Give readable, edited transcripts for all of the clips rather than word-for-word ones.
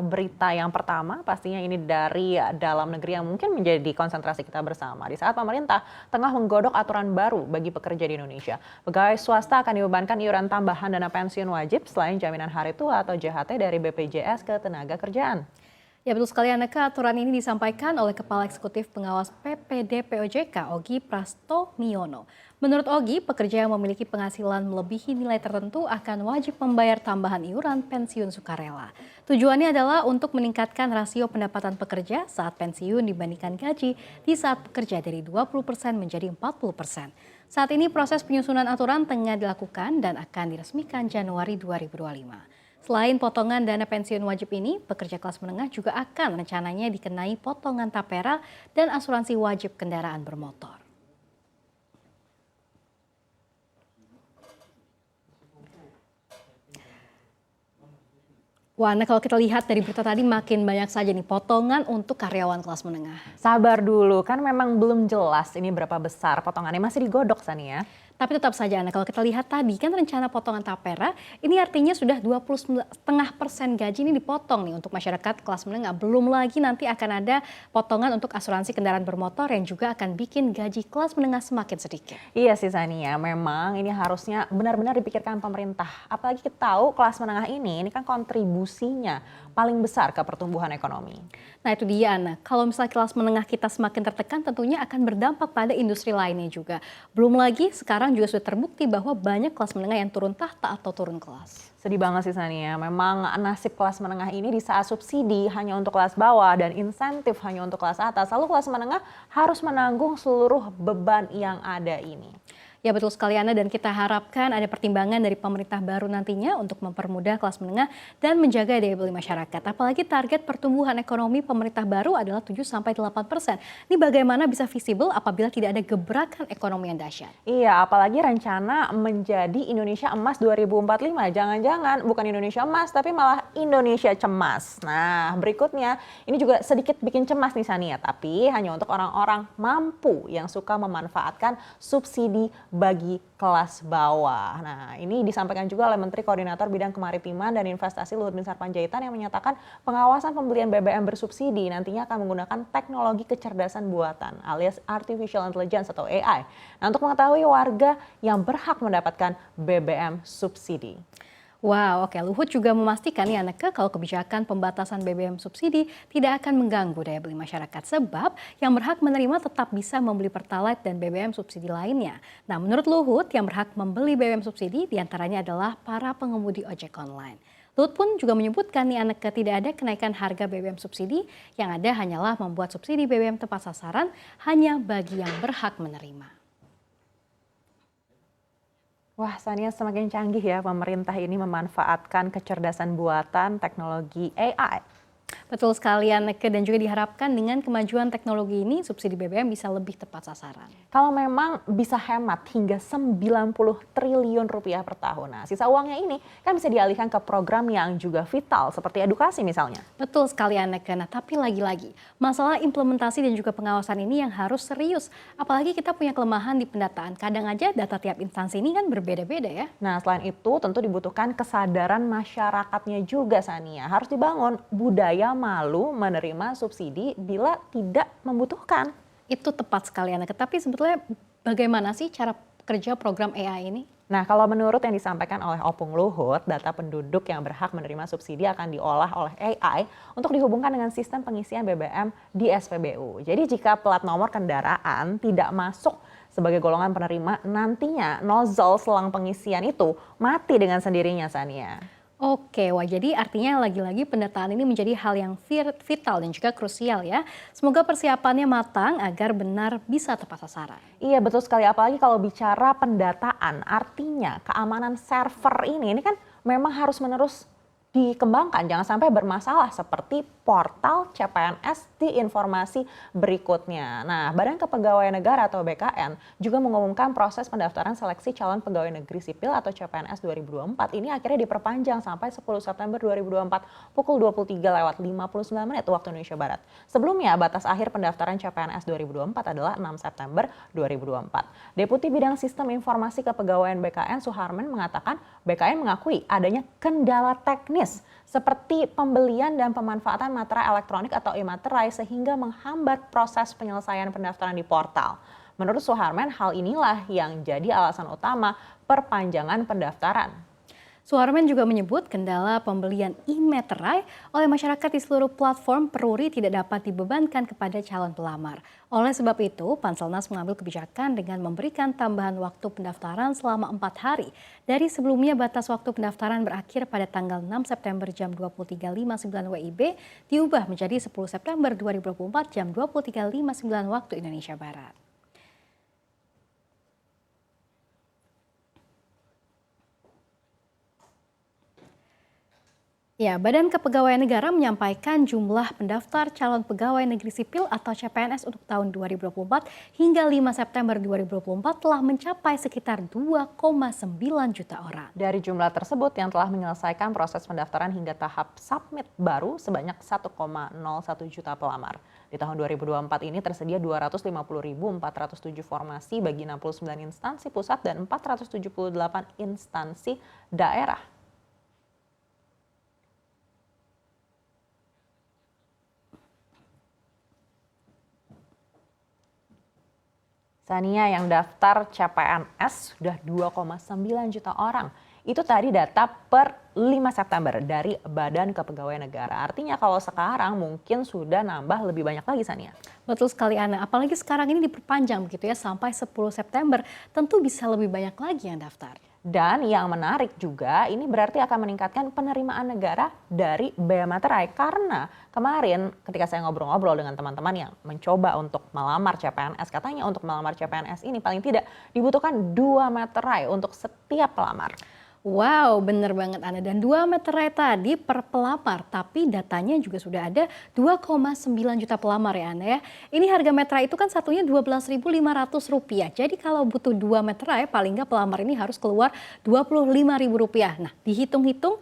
berita yang pertama, pastinya ini dari dalam negeri yang mungkin menjadi konsentrasi kita bersama. Di saat pemerintah tengah menggodok aturan baru bagi pekerja di Indonesia. Pegawai swasta akan dibebankan iuran tambahan dana pensiun wajib selain jaminan hari tua atau JHT dari BPJS Ketenagakerjaan. Ya betul sekali Aneka, aturan ini disampaikan oleh Kepala Eksekutif Pengawas PPD POJK Ogi Prastomiono. Menurut Ogi, pekerja yang memiliki penghasilan melebihi nilai tertentu akan wajib membayar tambahan iuran pensiun sukarela. Tujuannya adalah untuk meningkatkan rasio pendapatan pekerja saat pensiun dibandingkan gaji di saat bekerja dari 20% menjadi 40%. Saat ini proses penyusunan aturan tengah dilakukan dan akan diresmikan Januari 2025. Selain potongan dana pensiun wajib ini, pekerja kelas menengah juga akan rencananya dikenai potongan tapera dan asuransi wajib kendaraan bermotor. Wah, nah kalau kita lihat dari berita tadi makin banyak saja nih potongan untuk karyawan kelas menengah. Sabar dulu, kan memang belum jelas ini berapa besar potongannya, masih digodok Sania. Tapi tetap saja, nah kalau kita lihat tadi kan rencana potongan tapera, ini artinya sudah 20,5% gaji ini dipotong nih untuk masyarakat kelas menengah. Belum lagi nanti akan ada potongan untuk asuransi kendaraan bermotor yang juga akan bikin gaji kelas menengah semakin sedikit. Iya sih Sania, memang ini harusnya benar-benar dipikirkan pemerintah. Apalagi kita tahu kelas menengah ini kan kontribusinya paling besar ke pertumbuhan ekonomi. Nah itu dia, Ana. Kalau misalnya kelas menengah kita semakin tertekan tentunya akan berdampak pada industri lainnya juga. Belum lagi sekarang juga sudah terbukti bahwa banyak kelas menengah yang turun tahta atau turun kelas. Sedih banget sih Sania, memang nasib kelas menengah ini di saat subsidi hanya untuk kelas bawah dan insentif hanya untuk kelas atas. Lalu kelas menengah harus menanggung seluruh beban yang ada ini. Ya betul sekali Ana, dan kita harapkan ada pertimbangan dari pemerintah baru nantinya untuk mempermudah kelas menengah dan menjaga daya beli masyarakat. Apalagi target pertumbuhan ekonomi pemerintah baru adalah 7-8%. Ini bagaimana bisa visible apabila tidak ada gebrakan ekonomi yang dahsyat? Iya, apalagi rencana menjadi Indonesia Emas 2045. Jangan-jangan bukan Indonesia Emas tapi malah Indonesia Cemas. Nah berikutnya ini juga sedikit bikin cemas nih Sania, tapi hanya untuk orang-orang mampu yang suka memanfaatkan subsidi bagi kelas bawah. Nah, ini disampaikan juga oleh Menteri Koordinator Bidang Kemaritiman dan Investasi Luhut Binsar Panjaitan yang menyatakan pengawasan pembelian BBM bersubsidi nantinya akan menggunakan teknologi kecerdasan buatan alias Artificial Intelligence atau AI. Nah, untuk mengetahui warga yang berhak mendapatkan BBM subsidi. Wow, oke. Luhut juga memastikan ya Anneke kalau kebijakan pembatasan BBM subsidi tidak akan mengganggu daya beli masyarakat sebab yang berhak menerima tetap bisa membeli Pertalite dan BBM subsidi lainnya. Nah, menurut Luhut yang berhak membeli BBM subsidi diantaranya adalah para pengemudi ojek online. Luhut pun juga menyebutkan nih Anneke tidak ada kenaikan harga BBM subsidi, yang ada hanyalah membuat subsidi BBM tepat sasaran hanya bagi yang berhak menerima. Wah, Sania, semakin canggih ya pemerintah ini memanfaatkan kecerdasan buatan teknologi AI. Betul sekali Anneke, dan juga diharapkan dengan kemajuan teknologi ini subsidi BBM bisa lebih tepat sasaran. Kalau memang bisa hemat hingga 90 triliun rupiah per tahun. Nah, sisa uangnya ini kan bisa dialihkan ke program yang juga vital seperti edukasi misalnya. Betul sekali Anneke, nah tapi lagi-lagi masalah implementasi dan juga pengawasan ini yang harus serius. Apalagi kita punya kelemahan di pendataan, kadang aja data tiap instansi ini kan berbeda-beda ya. Nah, selain itu tentu dibutuhkan kesadaran masyarakatnya juga Sania. Harus dibangun budaya malu menerima subsidi bila tidak membutuhkan. Itu tepat sekali Anneke, tapi sebetulnya bagaimana sih cara kerja program AI ini? Nah, kalau menurut yang disampaikan oleh Opung Luhut, data penduduk yang berhak menerima subsidi akan diolah oleh AI untuk dihubungkan dengan sistem pengisian BBM di SPBU. Jadi jika plat nomor kendaraan tidak masuk sebagai golongan penerima, nantinya nozzle selang pengisian itu mati dengan sendirinya Sania. Oke, wah jadi artinya lagi-lagi pendataan ini menjadi hal yang vital dan juga krusial ya. Semoga persiapannya matang agar benar bisa tepat sasaran. Iya betul sekali, apalagi kalau bicara pendataan, artinya keamanan server ini kan memang harus menerus dikembangkan, jangan sampai bermasalah seperti portal CPNS di informasi berikutnya. Nah, Badan Kepegawaian Negara atau BKN juga mengumumkan proses pendaftaran seleksi calon pegawai negeri sipil atau CPNS 2024 ini akhirnya diperpanjang sampai 10 September 2024 pukul 23:59 waktu Indonesia Barat. Sebelumnya, batas akhir pendaftaran CPNS 2024 adalah 6 September 2024. Deputi Bidang Sistem Informasi Kepegawaian BKN Suharman mengatakan BKN mengakui adanya kendala teknis teknis seperti pembelian dan pemanfaatan materai elektronik atau e-materai sehingga menghambat proses penyelesaian pendaftaran di portal. Menurut Suharman, hal inilah yang jadi alasan utama perpanjangan pendaftaran. Suharman juga menyebut kendala pembelian e-materai oleh masyarakat di seluruh platform peruri tidak dapat dibebankan kepada calon pelamar. Oleh sebab itu, Panselnas mengambil kebijakan dengan memberikan tambahan waktu pendaftaran selama 4 hari. Dari sebelumnya batas waktu pendaftaran berakhir pada tanggal 6 September jam 23.59 WIB, diubah menjadi 10 September 2024 jam 23.59 waktu Indonesia Barat. Ya, Badan Kepegawaian Negara menyampaikan jumlah pendaftar calon pegawai negeri sipil atau CPNS untuk tahun 2024 hingga 5 September 2024 telah mencapai sekitar 2,9 juta orang. Dari jumlah tersebut yang telah menyelesaikan proses pendaftaran hingga tahap submit baru sebanyak 1,01 juta pelamar. Di tahun 2024 ini tersedia 250.407 formasi bagi 69 instansi pusat dan 478 instansi daerah. Sania, yang daftar CPNS sudah 2,9 juta orang. Itu tadi data per 5 September dari Badan Kepegawaian Negara. Artinya kalau sekarang mungkin sudah nambah lebih banyak lagi, Sania. Betul sekali, Ana. Apalagi sekarang ini diperpanjang begitu ya sampai 10 September. Tentu bisa lebih banyak lagi yang daftar. Dan yang menarik juga, ini berarti akan meningkatkan penerimaan negara dari bea materai. Karena kemarin ketika saya ngobrol-ngobrol dengan teman-teman yang mencoba untuk melamar CPNS, katanya untuk melamar CPNS ini paling tidak dibutuhkan 2 materai untuk setiap pelamar. Wow, bener banget Ana. Dan 2 materai tadi per pelamar, tapi datanya juga sudah ada 2,9 juta pelamar ya Ana ya. Ini harga materai itu kan satunya Rp12.500. Jadi kalau butuh 2 materai, paling nggak pelamar ini harus keluar Rp25.000. Nah, dihitung-hitung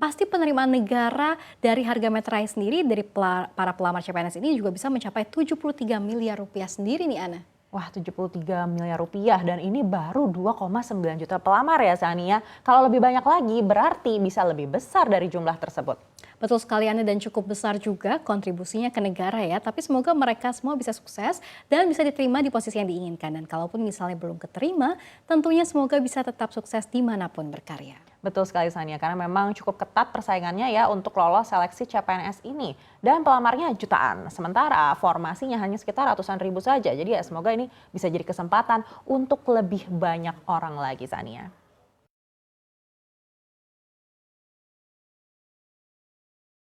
pasti penerimaan negara dari harga materai sendiri dari para pelamar CPNS ini juga bisa mencapai Rp73 miliar sendiri nih Ana. Wah, Rp73 miliar dan ini baru 2,9 juta pelamar ya Sania. Kalau lebih banyak lagi berarti bisa lebih besar dari jumlah tersebut. Betul sekali Ana, dan cukup besar juga kontribusinya ke negara ya. Tapi semoga mereka semua bisa sukses dan bisa diterima di posisi yang diinginkan. Dan kalaupun misalnya belum keterima, tentunya semoga bisa tetap sukses dimanapun berkarya. Betul sekali Sania, karena memang cukup ketat persaingannya ya untuk lolos seleksi CPNS ini. Dan pelamarnya jutaan, sementara formasinya hanya sekitar ratusan ribu saja. Jadi ya semoga ini bisa jadi kesempatan untuk lebih banyak orang lagi Sania.